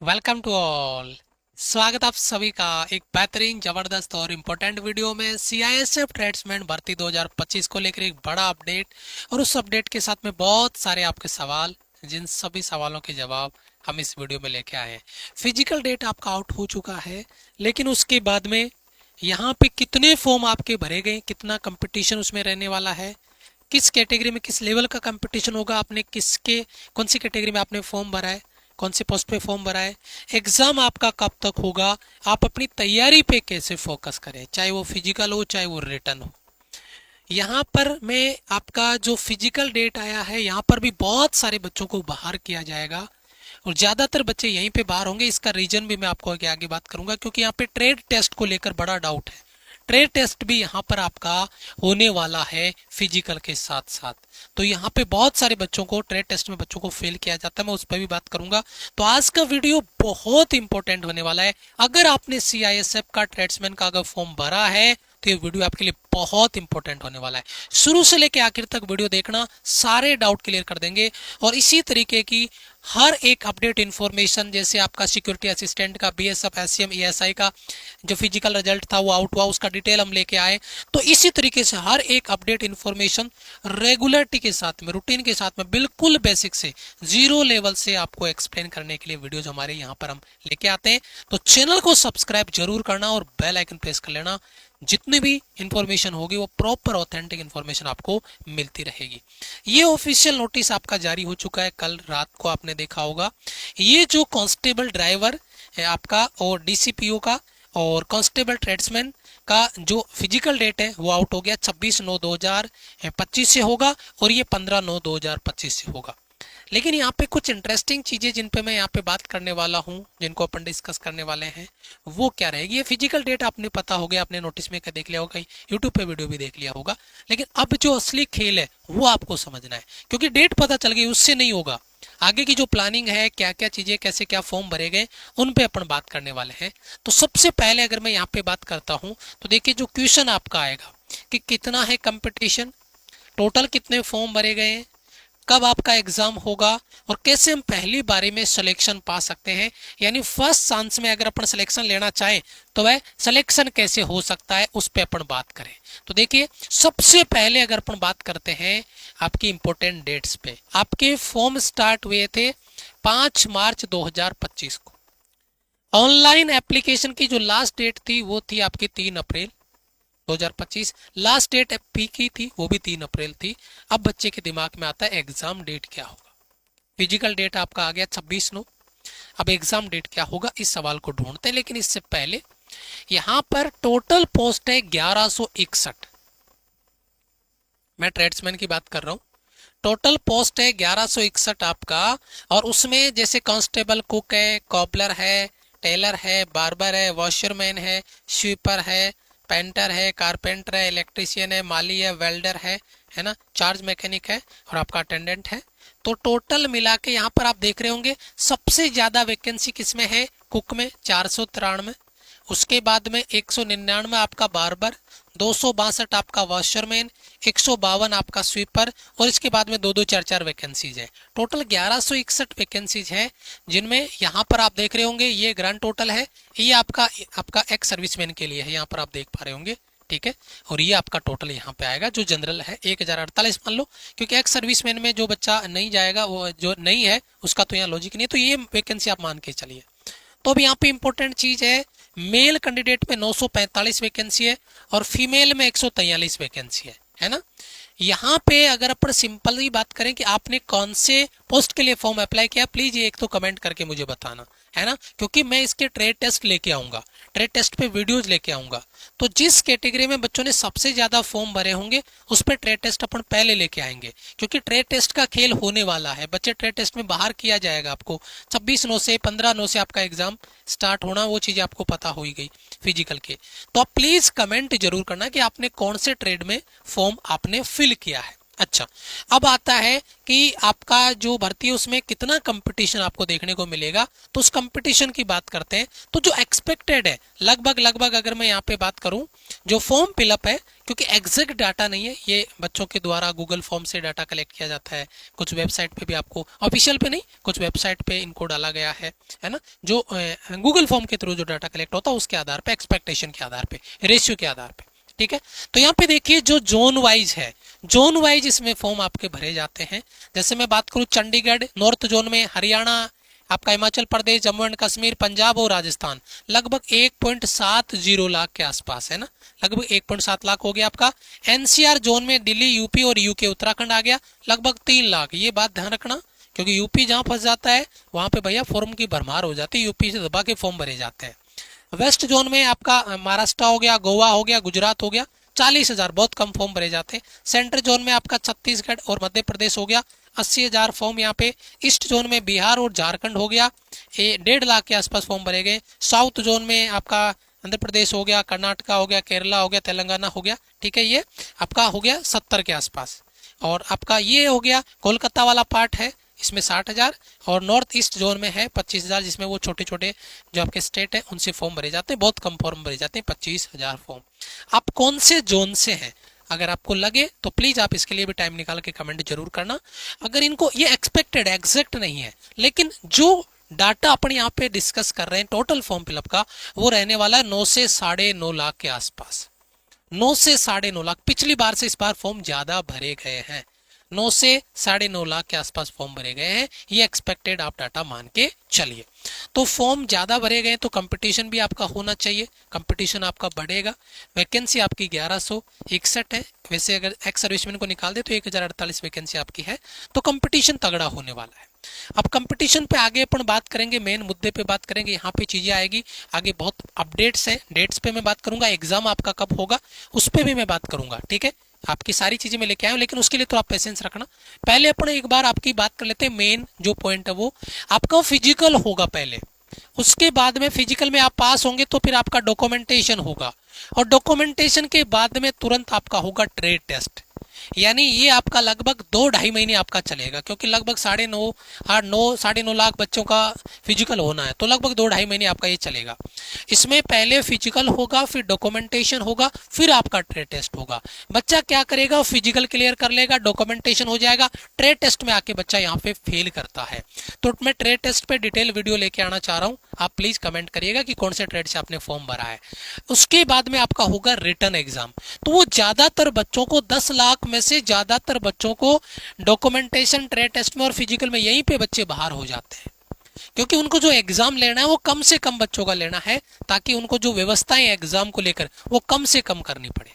Welcome to all. स्वागत आप सभी का एक बेहतरीन जबरदस्त और इम्पोर्टेंट वीडियो में सीआईएसएफ ट्रेड्समैन भर्ती 2025 को लेकर एक बड़ा अपडेट और उस अपडेट के साथ में बहुत सारे आपके सवाल, जिन सभी सवालों के जवाब हम इस वीडियो में लेके आए हैं। फिजिकल डेट आपका आउट हो चुका है, लेकिन उसके बाद में यहाँ पे कितने फॉर्म आपके भरे गए, कितना कंपटीशन उसमें रहने वाला है, किस कैटेगरी में किस लेवल का कंपटीशन होगा, आपने किसके कौन सी कैटेगरी में आपने फॉर्म भरा है, कौन से पोस्ट पे फॉर्म भरा है, एग्जाम आपका कब तक होगा, आप अपनी तैयारी पे कैसे फोकस करें, चाहे वो फिजिकल हो चाहे वो रिटर्न हो। यहाँ पर मैं आपका जो फिजिकल डेट आया है, यहाँ पर भी बहुत सारे बच्चों को बाहर किया जाएगा और ज्यादातर बच्चे यहीं पे बाहर होंगे। इसका रीजन भी मैं आपको आगे बात करूंगा, क्योंकि यहाँ पे ट्रेड टेस्ट को लेकर बड़ा डाउट है। ट्रेड टेस्ट भी यहाँ पर आपका होने वाला है फिजिकल के साथ साथ, तो यहाँ पे बहुत सारे बच्चों को ट्रेड टेस्ट में बच्चों को फेल किया जाता है, मैं उस पर भी बात करूंगा। तो आज का वीडियो बहुत इंपॉर्टेंट होने वाला है। अगर आपने सीआईएसएफ का ट्रेड्समैन का अगर फॉर्म भरा है तो ये वीडियो आपके लिए बहुत इंपॉर्टेंट होने वाला है। शुरू से लेकर आखिर तक वीडियो देखना, सारे डाउट क्लियर कर देंगे। और इसी तरीके की हर एक अपडेट इन्फॉर्मेशन, जैसे आपका सिक्योरिटी असिस्टेंट का, बीएसएफ, एससीएम, ईएसआई का जो फिजिकल रिजल्ट था वो आउट हुआ, उसका डिटेल हम लेके आए। तो इसी तरीके से हर एक अपडेट इन्फॉर्मेशन रेगुलरिटी के साथ में, रूटीन के साथ में, बिल्कुल बेसिक से जीरो लेवल से आपको एक्सप्लेन करने के लिए वीडियोज हमारे यहाँ पर हम लेके आते हैं। तो चैनल को सब्सक्राइब जरूर करना और बेल आइकन प्रेस कर लेना। जितनी भी इंफॉर्मेशन होगी वो प्रॉपर ऑथेंटिक इंफॉर्मेशन आपको मिलती रहेगी। ये ऑफिशियल नोटिस आपका जारी हो चुका है, कल रात को आपने देखा होगा। ये जो कांस्टेबल ड्राइवर है आपका और डीसीपीओ का और कांस्टेबल ट्रेड्समैन का जो फिजिकल डेट है वो आउट हो गया। 26/9/2025 से होगा और ये 15/9/2025 से होगा। लेकिन यहाँ पे कुछ इंटरेस्टिंग चीजें जिन पे मैं यहाँ पे बात करने वाला हूँ, जिनको अपन डिस्कस करने वाले हैं, वो क्या रहेगी। ये फिजिकल डेट आपने पता हो गया, आपने नोटिस में देख लिया होगा, यूट्यूब पे वीडियो भी देख लिया होगा। लेकिन अब जो असली खेल है वो आपको समझना है, क्योंकि डेट पता चल गई उससे नहीं होगा। आगे की जो प्लानिंग है, क्या क्या चीजें, कैसे क्या फॉर्म भरे गए, उन पे अपन बात करने वाले हैं। तो सबसे पहले अगर मैं यहाँ पे बात करता हूँ तो देखिए जो क्वेश्चन आपका आएगा कि कितना है कंपटीशन, टोटल कितने फॉर्म भरे गए हैं, कब आपका एग्जाम होगा और कैसे हम पहली बारी में सिलेक्शन पा सकते हैं, यानी फर्स्ट चांस में अगर अपन सिलेक्शन लेना चाहें तो वह सिलेक्शन कैसे हो सकता है, उस पर अपन बात करें। तो देखिए सबसे पहले अगर अपन बात करते हैं आपकी इंपॉर्टेंट डेट्स पे, आपके फॉर्म स्टार्ट हुए थे 5 मार्च 2025 को। ऑनलाइन एप्लीकेशन की जो लास्ट डेट थी वो थी आपकी 3 अप्रैल 2025। लास्ट डेट पी की थी वो भी 3 अप्रैल थी। अब बच्चे के दिमाग में आता है एग्जाम डेट क्या होगा। फिजिकल डेट आपका आ गया 26/9। अब एग्जाम डेट क्या होगा, इस सवाल को ढूंढते हैं। लेकिन इससे पहले यहां पर टोटल पोस्ट है 1161। मैं ट्रेड्समैन की बात कर रहा हूं। टोटल पोस्ट है 1161 आपका, और उसमें जैसे कांस्टेबल, कुक है, कॉपलर है, टेलर है, बार्बर है, वॉशरमैन है, स्वीपर है, पेंटर है, कारपेंटर है, इलेक्ट्रिशियन है, माली है, वेल्डर है ना, चार्ज मैकेनिक है और आपका अटेंडेंट है। तो टोटल मिला के यहाँ पर आप देख रहे होंगे सबसे ज्यादा वैकेंसी किसमें है, कुक में 493, उसके बाद में 199 आपका बार्बर, 262 आपका वॉशरमैन, 152 आपका स्वीपर, और इसके बाद में 2-2 4-4 वैकेंसीज है। टोटल 1161 वैकेंसीज है, जिनमें यहाँ पर आप देख रहे होंगे ये ग्रांड टोटल है। ये आपका एक्स सर्विसमैन के लिए है, यहाँ पर आप देख पा रहे होंगे, ठीक है। और ये आपका टोटल यहाँ पे आएगा जो जनरल है 1048 मान लो, क्योंकि एक्स सर्विसमैन में जो बच्चा नहीं जाएगा, वो जो नहीं है उसका तो यहाँ लॉजिक नहीं है, तो ये वैकेंसी आप मान के चलिए। तो अब यहाँ पे इंपॉर्टेंट चीज है, मेल कैंडिडेट में 945 वैकेंसी है और फीमेल में 143 वैकेंसी है ना। यहाँ पे अगर अपन सिंपल ही बात करें कि आपने कौन से पोस्ट के लिए फॉर्म अप्लाई किया, प्लीज ये एक तो कमेंट करके मुझे बताना, है ना, क्योंकि मैं इसके ट्रेड टेस्ट लेके आऊंगा, ट्रेड टेस्ट पे वीडियोज लेके आऊंगा। तो जिस कैटेगरी में बच्चों ने सबसे ज्यादा फॉर्म भरे होंगे उस पर ट्रेड टेस्ट अपन पहले लेके आएंगे, क्योंकि ट्रेड टेस्ट का खेल होने वाला है। बच्चे ट्रेड टेस्ट में बाहर किया जाएगा आपको 26/9 से 15/9 से आपका एग्जाम स्टार्ट होना, वो चीजें आपको पता हो ही गई फिजिकल के। तो आप प्लीज कमेंट जरूर करना कि आपने कौन से ट्रेड में फॉर्म आपने फिल किया है। अच्छा, अब आता है कि आपका जो भर्ती है उसमें कितना कंपटीशन आपको देखने को मिलेगा। तो उस कंपटीशन की बात करते हैं। तो जो एक्सपेक्टेड है लगभग अगर मैं यहाँ पे बात करूं, जो फॉर्म फिलअप है क्योंकि एग्जैक्ट डाटा नहीं है, ये बच्चों के द्वारा गूगल फॉर्म से डाटा कलेक्ट किया जाता है। कुछ वेबसाइट पे भी आपको, ऑफिशियल पे नहीं, कुछ वेबसाइट पे इनको डाला गया है ना, जो गूगल फॉर्म के थ्रू जो डाटा कलेक्ट होता है उसके आधार पे, एक्सपेक्टेशन के आधार पे, रेशियो के आधार पे। ठीक है, तो यहाँ पे देखिए जो जोन वाइज है, जोन वाइज इसमें फॉर्म आपके भरे जाते हैं। जैसे मैं बात करूँ चंडीगढ़ नॉर्थ जोन में, हरियाणा, आपका हिमाचल प्रदेश, जम्मू एंड कश्मीर, पंजाब और राजस्थान, लगभग 1.70 लाख के आसपास है ना, लगभग 1.7 लाख हो गया आपका। एनसीआर जोन में दिल्ली, यूपी और यूके उत्तराखंड आ गया, लगभग 3 लाख। ये बात ध्यान रखना, क्योंकि यूपी जहां फंस जाता है वहां पे भैया फॉर्म की भरमार हो जाती है, यूपी से दबा के फॉर्म भरे जाते हैं। वेस्ट जोन में आपका महाराष्ट्र हो गया, गोवा हो गया, गुजरात हो गया, 40,000, बहुत कम फॉर्म भरे जाते हैं। सेंट्रल जोन में आपका छत्तीसगढ़ और मध्य प्रदेश हो गया, 80,000 फॉर्म यहाँ पे। ईस्ट जोन में बिहार और झारखंड हो गया, 1.5 लाख के आसपास फॉर्म भरे गए। साउथ जोन में आपका आंध्र प्रदेश हो गया, कर्नाटका हो गया, केरला हो गया, तेलंगाना हो गया। ठीक है, ये आपका हो गया 70 के आसपास। और आपका ये हो गया कोलकाता वाला पार्ट है, इसमें 60,000। और नॉर्थ ईस्ट जोन में है 25,000, जिसमें वो छोटे छोटे जो आपके स्टेट है उनसे फॉर्म भरे जाते हैं, बहुत कम फॉर्म भरे जाते हैं, 25,000 फॉर्म। आप कौन से जोन से हैं, अगर आपको लगे तो प्लीज आप इसके लिए भी टाइम निकाल के कमेंट जरूर करना। अगर इनको, ये एक्सपेक्टेड एग्जैक्ट नहीं है, लेकिन जो डाटा अपन यहाँ पे डिस्कस कर रहे हैं टोटल फॉर्म फिलअप का, वो रहने वाला है 9 से 9.5 लाख के आसपास। 9 से 9.5 लाख, पिछली बार से इस बार फॉर्म ज्यादा भरे गए हैं, 9 से 9.5 लाख के आसपास फॉर्म भरे गए हैं, ये एक्सपेक्टेड आप डाटा मान के चलिए। तो फॉर्म ज्यादा भरे गए तो कंपटीशन भी आपका होना चाहिए, कंपटीशन आपका बढ़ेगा। वैकेंसी आपकी 1161 है, वैसे अगर एक्स सर्विसमैन को निकाल दे तो 1048 वैकेंसी आपकी है, तो कंपटीशन तगड़ा होने वाला है। अब कंपटीशन पे आगे अपन बात करेंगे, मेन मुद्दे पे बात करेंगे, यहाँ पे चीजें आएगी आगे, बहुत अपडेट्स हैं, डेट्स पे मैं बात करूंगा, एग्जाम आपका कब होगा उस पर भी मैं बात करूंगा। ठीक है, आपकी सारी चीजें मैं लेके आया हूं, लेकिन उसके लिए तो आप पेशेंस रखना। पहले अपन एक बार आपकी बात कर लेते हैं, मेन जो पॉइंट है वो आपका फिजिकल होगा पहले, उसके बाद में फिजिकल में आप पास होंगे तो फिर आपका डॉक्यूमेंटेशन होगा, और डॉक्यूमेंटेशन के बाद में तुरंत आपका होगा ट्रेड टेस्ट। यानी ये आपका लगभग 2-2.5 महीने आपका चलेगा, क्योंकि लगभग 9.5 लाख बच्चों का फिजिकल होना है, तो लगभग 2-2.5 महीने आपका ये चलेगा। इसमें पहले फिजिकल होगा, फिर डॉक्यूमेंटेशन होगा, फिर आपका ट्रेड टेस्ट होगा। बच्चा क्या करेगा, फिजिकल क्लियर कर लेगा, डॉक्यूमेंटेशन हो जाएगा, ट्रेड टेस्ट में आके बच्चा यहाँ पे फेल करता है। तो मैं ट्रेड टेस्ट पे डिटेल वीडियो लेके आना चाह रहा हूँ, आप प्लीज कमेंट करिएगा कि कौन से ट्रेड से आपने फॉर्म भरा है। उसके बाद में आपका होगा रिटर्न एग्जाम, तो वो ज्यादातर बच्चों को 10 लाख में से ज्यादातर बच्चों को डॉक्यूमेंटेशन, ट्रेड टेस्ट में और फिजिकल में यहीं पे बच्चे बाहर हो जाते हैं, क्योंकि उनको जो एग्जाम लेना है वो कम से कम बच्चों का लेना है, ताकि उनको जो व्यवस्थाएं एग्जाम को लेकर वो कम से कम करनी पड़े।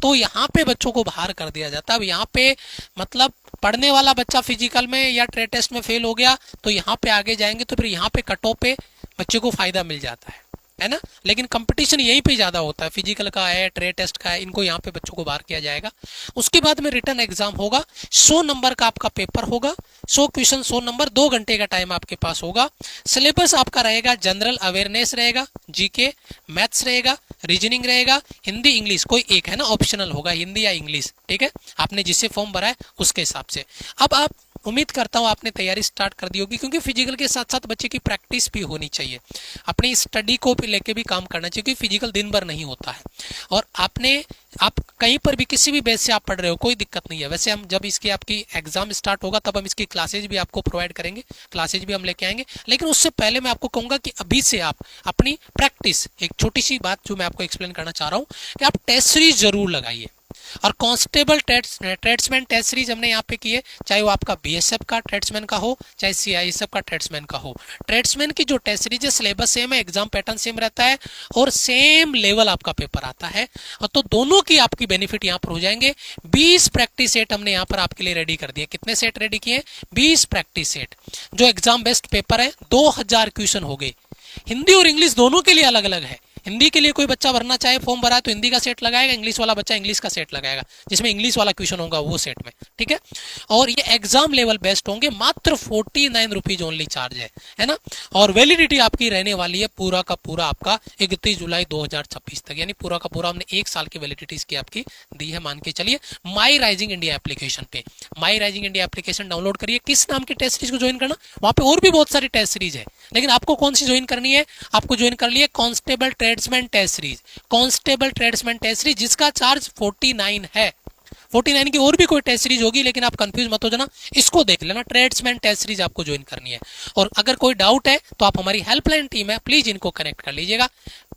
तो यहाँ पे बच्चों को बाहर कर दिया जाता है। अब यहाँ पे मतलब पढ़ने वाला बच्चा फिजिकल में या ट्रेड टेस्ट में फेल हो गया तो यहाँ पे आगे जाएंगे तो फिर यहाँ पे कट ऑफ पे बच्चे को फायदा मिल जाता है ना। लेकिन कंपटीशन यहीं पे ज्यादा होता है, फिजिकल का है, ट्रेड टेस्ट का है, इनको यहाँ पे बच्चों को बाहर किया जाएगा। उसके बाद में रिटर्न एग्जाम होगा, 100 नंबर का आपका पेपर होगा, 100 क्वेश्चन 100 नंबर, 2 घंटे का टाइम आपके पास होगा। सिलेबस आपका रहेगा, जनरल अवेयरनेस रहेगा, जीके, मैथ्स रहेगा, रीजनिंग रहेगा, हिंदी इंग्लिश कोई एक है ना, ऑप्शनल होगा हिंदी या इंग्लिश। ठीक है, आपने जिससे फॉर्म भरा है उसके हिसाब से। अब आप, उम्मीद करता हूं आपने तैयारी स्टार्ट कर दी होगी, क्योंकि फिजिकल के साथ साथ बच्चे की प्रैक्टिस भी होनी चाहिए, अपनी स्टडी को भी लेके भी काम करना चाहिए, क्योंकि फिजिकल दिन भर नहीं होता है। और आप कहीं पर भी किसी भी बेस से आप पढ़ रहे हो कोई दिक्कत नहीं है। वैसे हम जब इसकी आपकी एग्जाम स्टार्ट होगा तब हम इसकी क्लासेज भी आपको प्रोवाइड करेंगे, क्लासेज भी हम लेके आएंगे। लेकिन उससे पहले मैं आपको कहूंगा कि अभी से आप अपनी प्रैक्टिस, एक छोटी सी बात जो मैं आपको एक्सप्लेन करना चाह रहा हूँ कि आप टेस्ट सीरीज जरूर लगाइए। और कांस्टेबल ट्रेड्समैन टेस्ट सीरीज हमने यहाँ पे की है, चाहे वो आपका बीएसएफ का ट्रेड्समैन का हो, चाहे सीआईएसएफ का ट्रेड्समैन का हो। ट्रेड्समैन की जो टेस्ट सीरीज है, सिलेबस सेम है, एग्जाम पैटर्न सेम रहता है और सेम लेवल आपका पेपर आता है। और तो दोनों की आपकी बेनिफिट यहाँ पर हो जाएंगे। 20 प्रैक्टिस सेट हमने यहाँ पर आपके लिए रेडी कर दिए। कितने सेट रेडी किए? 20 प्रैक्टिस सेट, जो एग्जाम बेस्ड पेपर है। 2000 क्वेश्चन हो गए। हिंदी और इंग्लिश दोनों के लिए अलग अलग है। हिंदी के लिए कोई बच्चा भरना चाहे, फॉर्म भरा है तो हिंदी का सेट लगाएगा, इंग्लिश वाला बच्चा इंग्लिश का सेट लगाएगा, जिसमें इंग्लिश वाला क्वेश्चन होगा वो सेट में। ठीक है, और ये एग्जाम लेवल बेस्ड होंगे। मात्र 49 रुपीज ओनली चार्ज है ना। और वैलिडिटी आपकी रहने वाली है पूरा का पूरा आपका 31 जुलाई 2026 तक, यानी पूरा का पूरा हमने 1 साल की वैलिडिटी इसकी आपकी दी है, मान के चलिए। माई राइजिंग इंडिया एप्लीकेशन पे, माई राइजिंग इंडिया एप्लीकेशन डाउनलोड करिए। किस नाम की टेस्ट सीरीज को ज्वाइन करना, वहां पे और भी बहुत सारी टेस्ट सीरीज है, लेकिन आपको कौन सी ज्वाइन करनी है? आपको ज्वाइन कर लिए constable tradesman test series, constable tradesman test series जिसका चार्ज 49 है। 49 की और भी कोई टेस्ट सीरीज होगी, लेकिन आप कंफ्यूज मत हो जाना, इसको देख लेना। ट्रेड्समैन टेस्ट सीरीज आपको ज्वाइन करनी है। और अगर कोई डाउट है तो आप, हमारी हेल्पलाइन टीम है, प्लीज इनको कनेक्ट कर लीजिएगा,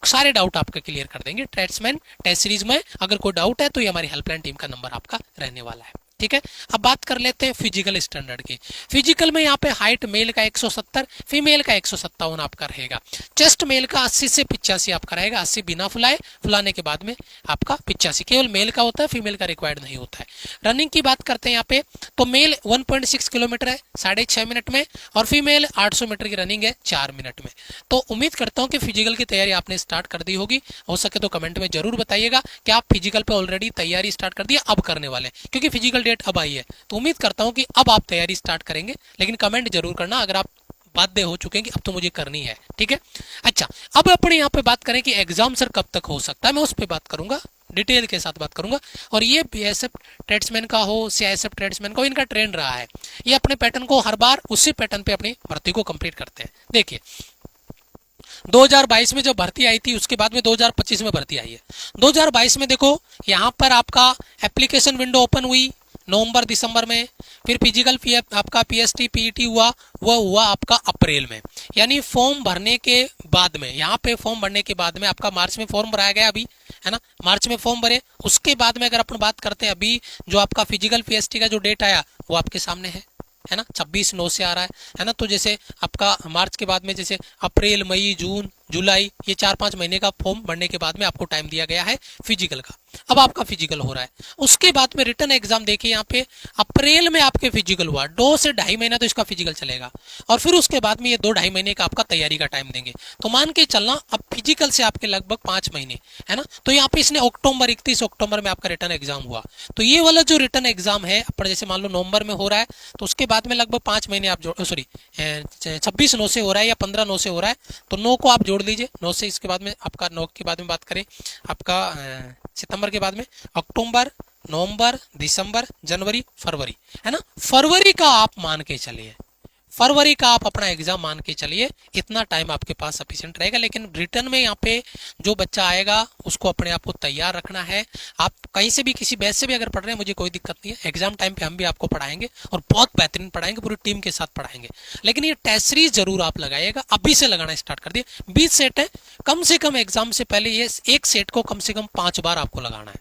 सारे डाउट आपके क्लियर कर देंगे। ट्रेड्समैन टेस्ट सीरीज में अगर कोई डाउट है तो ये हमारी हेल्पलाइन टीम का नंबर आपका रहने वाला है, ठीक है। अब बात कर लेते हैं फिजिकल स्टैंडर्ड की। फिजिकल में यहाँ पे हाइट मेल का 170, फीमेल का 157 आपका रहेगा। चेस्ट मेल का 80 से 85 आपका रहेगा, 80 बिना फुलाए, फुलाने के बाद में आपका 85 केवल मेल का होता है, फीमेल का रिक्वायर्ड नहीं होता है। रनिंग की बात करते हैं यहाँ पे, तो मेल 1.6 किलोमीटर है 6.5 मिनट में, और फीमेल 800 मीटर की रनिंग है 4 मिनट में। तो उम्मीद करता हूँ कि फिजिकल की तैयारी आपने स्टार्ट कर दी होगी। हो सके तो कमेंट में जरूर बताइएगा कि आप फिजिकल पे ऑलरेडी तैयारी स्टार्ट कर दी, अब करने वाले, क्योंकि फिजिकल डेट अब आई है। तो उम्मीद करता हूं कि अब आप तैयारी स्टार्ट करेंगे, लेकिन कमेंट जरूर करना अगर आप बाध्य हो चुके हैं कि अब तो मुझे करनी है, ठीक है। अच्छा, अब अपने यहाँ पे बात करें कि एग्जाम सर कब तक हो सकता है, मैं उस पर बात करूंगा, डिटेल के साथ बात करूंगा। और ये बीएसएफ ट्रेड्समैन का हो, सीआईएसएफ ट्रेड्समैन का हो, इनका ट्रेंड रहा है, ये अपने पैटर्न को हर बार उसी पैटर्न पे अपनी भर्ती को कंप्लीट करते हैं। देखिए 2022 में जब भर्ती आई थी, उसके बाद में 2025 में भर्ती आई है। 2022 में देखो यहाँ पर आपका एप्लीकेशन विंडो ओपन हुई नवंबर दिसंबर में, फिर फिजिकल आपका पीएसटी पीईटी हुआ, वह हुआ आपका अप्रैल में, यानी फॉर्म भरने के बाद में, यहाँ पे फॉर्म भरने के बाद में आपका मार्च में फॉर्म भराया गया अभी, है ना, मार्च में फॉर्म भरे। उसके बाद में अगर अपन बात करते हैं, अभी जो आपका फिजिकल पीएसटी का जो डेट आया वो आपके सामने है ना, 26/9 से आ रहा है ना। तो जैसे आपका मार्च के बाद में जैसे अप्रैल, मई, जून, जुलाई, ये 4-5 महीने का फॉर्म भरने के बाद में आपको टाइम दिया गया है फिजिकल का। अब आपका फिजिकल हो रहा है, उसके बाद में रिटर्न एग्जाम देखिए, यहाँ पे अप्रैल में आपके फिजिकल हुआ, 2 से 2.5 महीना तो इसका फिजिकल चलेगा, और फिर उसके बाद में ये 2-2.5 महीने का आपका तैयारी का टाइम देंगे। तो मान के चलना अब फिजिकल से आपके लगभग 5 महीने, है ना। तो यहाँ पे इसने अक्टूबर 31 अक्टूबर में आपका रिटर्न एग्जाम हुआ। तो ये वाला जो रिटर्न एग्जाम है पर जैसे मान लो नवंबर में हो रहा है, तो उसके बाद में लगभग 5 महीने आप जोड़, सॉरी 26/9 से हो रहा है या 15/9 से हो रहा है, तो 9 को आप जोड़ लीजिए, 9 से इसके बाद में आपका 9 के बाद में बात करें आपका सितंबर के बाद में अक्टूबर, नवंबर, दिसंबर, जनवरी, फरवरी, है ना। फरवरी का आप मान के चलिए, फरवरी का आप अपना एग्जाम मान के चलिए, इतना टाइम आपके पास सफिशिएंट रहेगा। लेकिन रिटर्न में यहाँ पे जो बच्चा आएगा उसको अपने आप को तैयार रखना है। आप कहीं से भी किसी बैच से भी अगर पढ़ रहे हैं, मुझे कोई दिक्कत नहीं है, एग्जाम टाइम पे हम भी आपको पढ़ाएंगे और बहुत बेहतरीन पढ़ाएंगे, पूरी टीम के साथ पढ़ाएंगे। लेकिन ये टेस्ट सीरीज जरूर आप लगाइएगा, अभी से लगाना स्टार्ट कर दिए। 20 सेट है, कम से कम एग्जाम से पहले ये एक सेट को कम से कम 5 बार आपको लगाना है।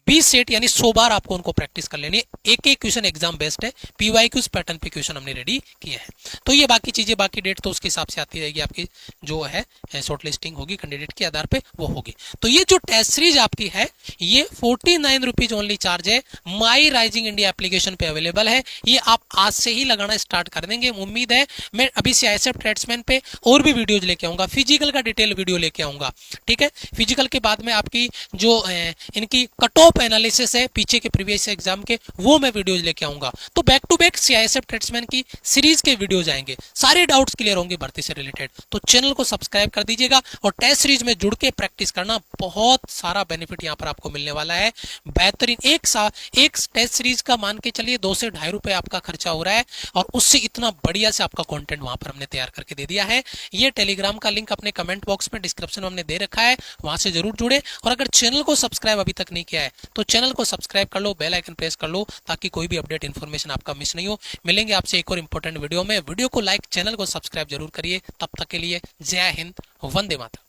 20 सेट यानी 100 बार आपको उनको प्रैक्टिस कर लेनी है। एक एक क्वेश्चन एग्जाम बेस्ड है, पीवाईक्यूज पैटर्न पे क्वेश्चन हमने रेडी किए हैं। तो ये बाकी चीजें, बाकी डेट तो उसके हिसाब से आती रहेगी, आपकी जो है शॉर्ट लिस्टिंग होगी कैंडिडेट के आधार पे वो होगी। तो ये जो टेस्ट सीरीज आपकी है ये 49 रुपीज ओनली चार्ज है, माई राइजिंग इंडिया एप्लीकेशन पे अवेलेबल है। ये आप आज से ही लगाना स्टार्ट कर देंगे, उम्मीद है। मैं अभी सीआईएसएफ ट्रेड्समैन पे और भी वीडियोज लेके आऊंगा, फिजिकल का डिटेल वीडियो लेके आऊंगा, ठीक है। फिजिकल के बाद में आपकी जो इनकी कट ऑफ एनालिसिस है पीछे के प्रीवियस एग्जाम के, वो मैं वीडियोज लेके आऊंगा। तो back to back CISF tradesman की सीरीज के वीडियोज आएंगे, सारे डाउट्स क्लियर होंगे भर्ती से रिलेटेड। तो चैनल को सब्सक्राइब कर दीजिएगा और टेस्ट सीरीज में जुड़ के प्रैक्टिस करना, बहुत सारा बेनिफिट यहाँ पर आपको मिलने वाला है। बेहतरीन एक टेस्ट सीरीज का मान के चलिए 2 से 2.5 रुपए आपका खर्चा हो रहा है, और उससे इतना बढ़िया से आपका कंटेंट वहां पर हमने तैयार करके दे दिया है। ये टेलीग्राम का लिंक अपने कमेंट बॉक्स में डिस्क्रिप्शन में हमने दे रखा है, वहां से जरूर जुड़े। और अगर चैनल को सब्सक्राइब अभी तक नहीं किया है तो चैनल को सब्सक्राइब कर लो, बेल आइकन प्रेस कर लो, ताकि कोई भी अपडेट इन्फॉर्मेशन आपका मिस नहीं हो। मिलेंगे आपसे एक और इंपॉर्टेंट वीडियो में। वीडियो को लाइक, चैनल को सब्सक्राइब जरूर करिए। तब तक के लिए जय हिंद, वंदे मातरम।